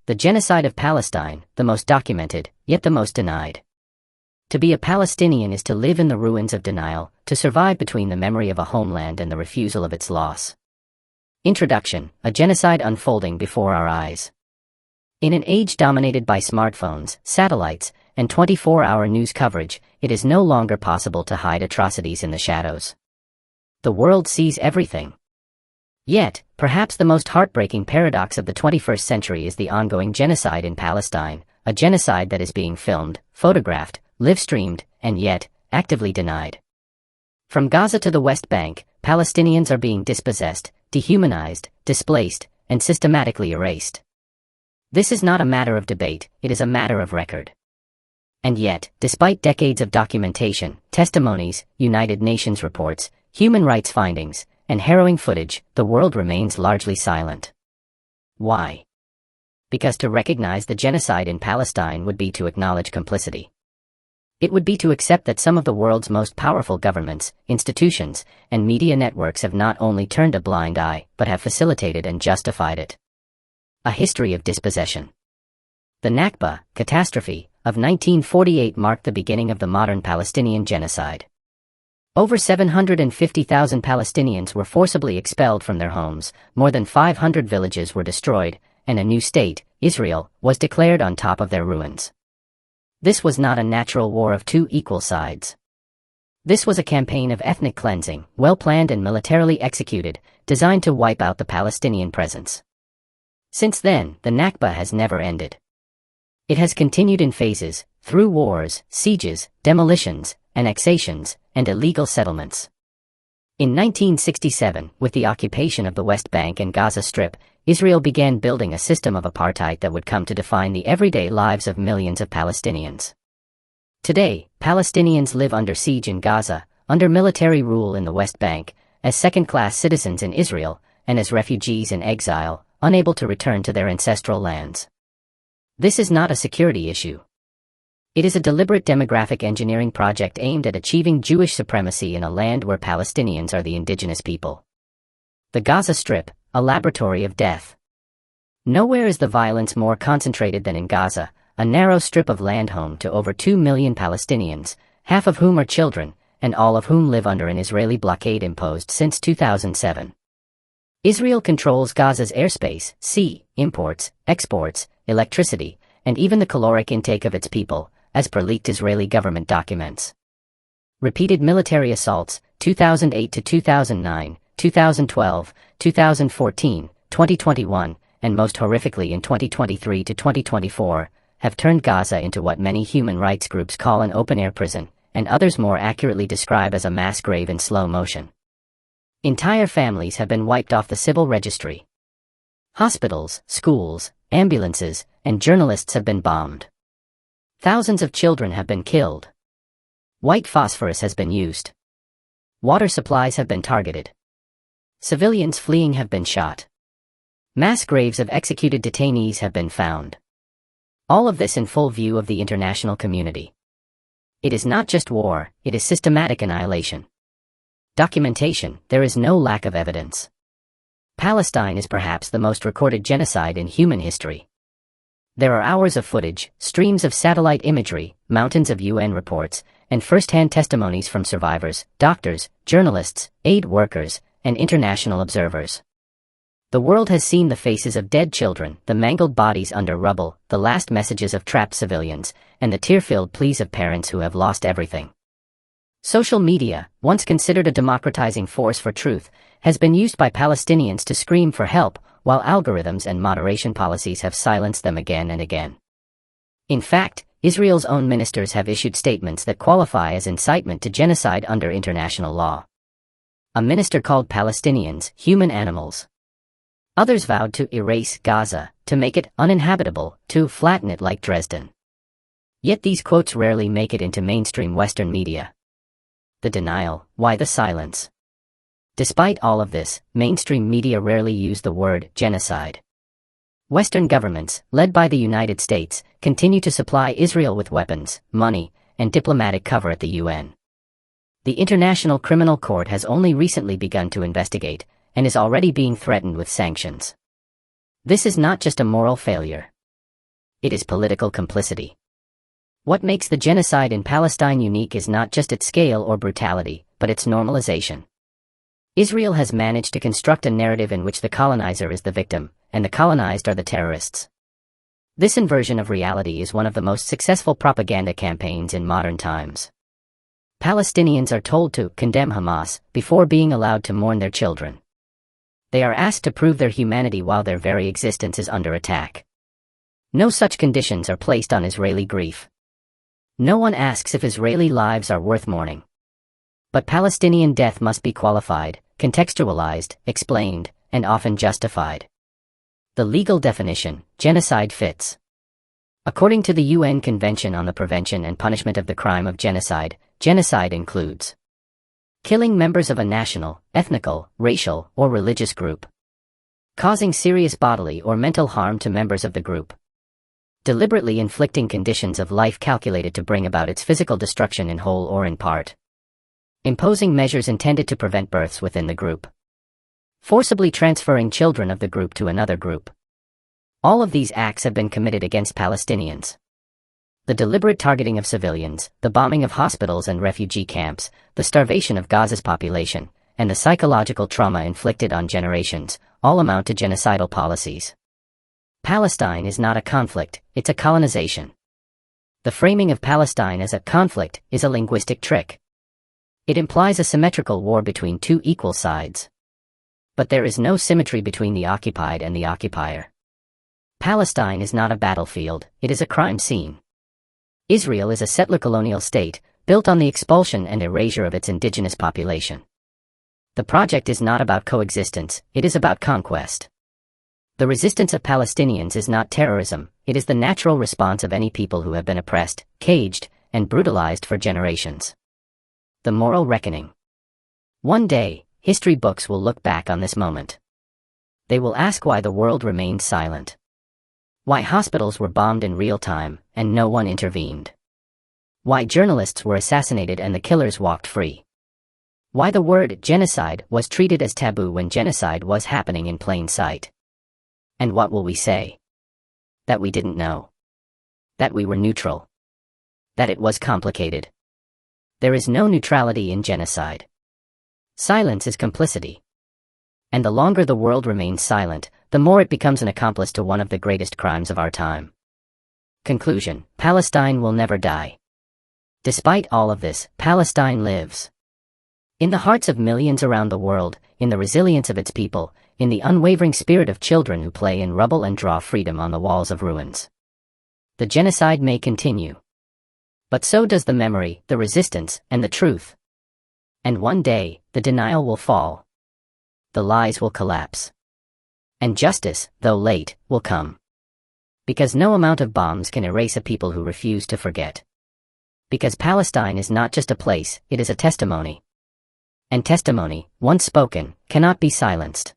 The genocide of Palestine, the most documented, yet the most denied. To be a Palestinian is to live in the ruins of denial, to survive between the memory of a homeland and the refusal of its loss. Introduction: a genocide unfolding before our eyes. In an age dominated by smartphones, satellites, and 24-hour news coverage, it is no longer possible to hide atrocities in the shadows. The world sees everything. Yet, perhaps the most heartbreaking paradox of the 21st century is the ongoing genocide in Palestine, a genocide that is being filmed, photographed, live-streamed, and yet, actively denied. From Gaza to the West Bank, Palestinians are being dispossessed, dehumanized, displaced, and systematically erased. This is not a matter of debate, it is a matter of record. And yet, despite decades of documentation, testimonies, United Nations reports, human rights findings, and harrowing footage, the world remains largely silent. Why? Because to recognize the genocide in Palestine would be to acknowledge complicity. It would be to accept that some of the world's most powerful governments, institutions, and media networks have not only turned a blind eye, but have facilitated and justified it. A history of dispossession. The Nakba, catastrophe, of 1948 marked the beginning of the modern Palestinian genocide. Over 750,000 Palestinians were forcibly expelled from their homes, more than 500 villages were destroyed, and a new state, Israel, was declared on top of their ruins. This was not a natural war of two equal sides. This was a campaign of ethnic cleansing, well-planned and militarily executed, designed to wipe out the Palestinian presence. Since then, the Nakba has never ended. It has continued in phases, through wars, sieges, demolitions, annexations, and illegal settlements. In 1967, with the occupation of the West Bank and Gaza Strip, Israel began building a system of apartheid that would come to define the everyday lives of millions of Palestinians. Today, Palestinians live under siege in Gaza, under military rule in the West Bank, as second-class citizens in Israel, and as refugees in exile, unable to return to their ancestral lands. This is not a security issue. It is a deliberate demographic engineering project aimed at achieving Jewish supremacy in a land where Palestinians are the indigenous people. The Gaza Strip, a laboratory of death. Nowhere is the violence more concentrated than in Gaza, a narrow strip of land home to over 2 million Palestinians, half of whom are children, and all of whom live under an Israeli blockade imposed since 2007. Israel controls Gaza's airspace, sea, imports, exports, electricity, and even the caloric intake of its people, as per leaked Israeli government documents. Repeated military assaults, 2008 to 2009, 2012, 2014, 2021, and most horrifically in 2023 to 2024, have turned Gaza into what many human rights groups call an open-air prison, and others more accurately describe as a mass grave in slow motion. Entire families have been wiped off the civil registry. Hospitals, schools, ambulances, and journalists have been bombed. Thousands of children have been killed. White phosphorus has been used. Water supplies have been targeted. Civilians fleeing have been shot. Mass graves of executed detainees have been found. All of this in full view of the international community. It is not just war, it is systematic annihilation. Documentation: there is no lack of evidence. Palestine is perhaps the most recorded genocide in human history. There are hours of footage, streams of satellite imagery, mountains of UN reports, and first-hand testimonies from survivors, doctors, journalists, aid workers, and international observers. The world has seen the faces of dead children, the mangled bodies under rubble, the last messages of trapped civilians, and the tear-filled pleas of parents who have lost everything. Social media, once considered a democratizing force for truth, has been used by Palestinians to scream for help, while algorithms and moderation policies have silenced them again and again. In fact, Israel's own ministers have issued statements that qualify as incitement to genocide under international law. A minister called Palestinians human animals. Others vowed to erase Gaza, to make it uninhabitable, to flatten it like Dresden. Yet these quotes rarely make it into mainstream Western media. The denial, why the silence? Despite all of this, mainstream media rarely use the word genocide. Western governments, led by the United States, continue to supply Israel with weapons, money, and diplomatic cover at the UN. The International Criminal Court has only recently begun to investigate, and is already being threatened with sanctions. This is not just a moral failure. It is political complicity. What makes the genocide in Palestine unique is not just its scale or brutality, but its normalization. Israel has managed to construct a narrative in which the colonizer is the victim, and the colonized are the terrorists. This inversion of reality is one of the most successful propaganda campaigns in modern times. Palestinians are told to condemn Hamas before being allowed to mourn their children. They are asked to prove their humanity while their very existence is under attack. No such conditions are placed on Israeli grief. No one asks if Israeli lives are worth mourning. But Palestinian death must be qualified, contextualized, explained, and often justified. The legal definition, genocide fits. According to the UN Convention on the Prevention and Punishment of the Crime of Genocide, genocide includes killing members of a national, ethnical, racial, or religious group, causing serious bodily or mental harm to members of the group, deliberately inflicting conditions of life calculated to bring about its physical destruction in whole or in part, imposing measures intended to prevent births within the group, forcibly transferring children of the group to another group. All of these acts have been committed against Palestinians. The deliberate targeting of civilians, the bombing of hospitals and refugee camps, the starvation of Gaza's population, and the psychological trauma inflicted on generations, all amount to genocidal policies. Palestine is not a conflict, it's a colonization. The framing of Palestine as a conflict is a linguistic trick. It implies a symmetrical war between two equal sides. But there is no symmetry between the occupied and the occupier. Palestine is not a battlefield, it is a crime scene. Israel is a settler colonial state, built on the expulsion and erasure of its indigenous population. The project is not about coexistence, it is about conquest. The resistance of Palestinians is not terrorism, it is the natural response of any people who have been oppressed, caged, and brutalized for generations. The moral reckoning. One day, history books will look back on this moment. They will ask why the world remained silent. Why hospitals were bombed in real time, and no one intervened. Why journalists were assassinated and the killers walked free. Why the word genocide was treated as taboo when genocide was happening in plain sight. And what will we say? That we didn't know. That we were neutral. That it was complicated. There is no neutrality in genocide. Silence is complicity. And the longer the world remains silent, the more it becomes an accomplice to one of the greatest crimes of our time. Conclusion: Palestine will never die. Despite all of this, Palestine lives. In the hearts of millions around the world, in the resilience of its people, in the unwavering spirit of children who play in rubble and draw freedom on the walls of ruins. The genocide may continue. But so does the memory, the resistance, and the truth. And one day, the denial will fall. The lies will collapse. And justice, though late, will come. Because no amount of bombs can erase a people who refuse to forget. Because Palestine is not just a place, it is a testimony. And testimony, once spoken, cannot be silenced.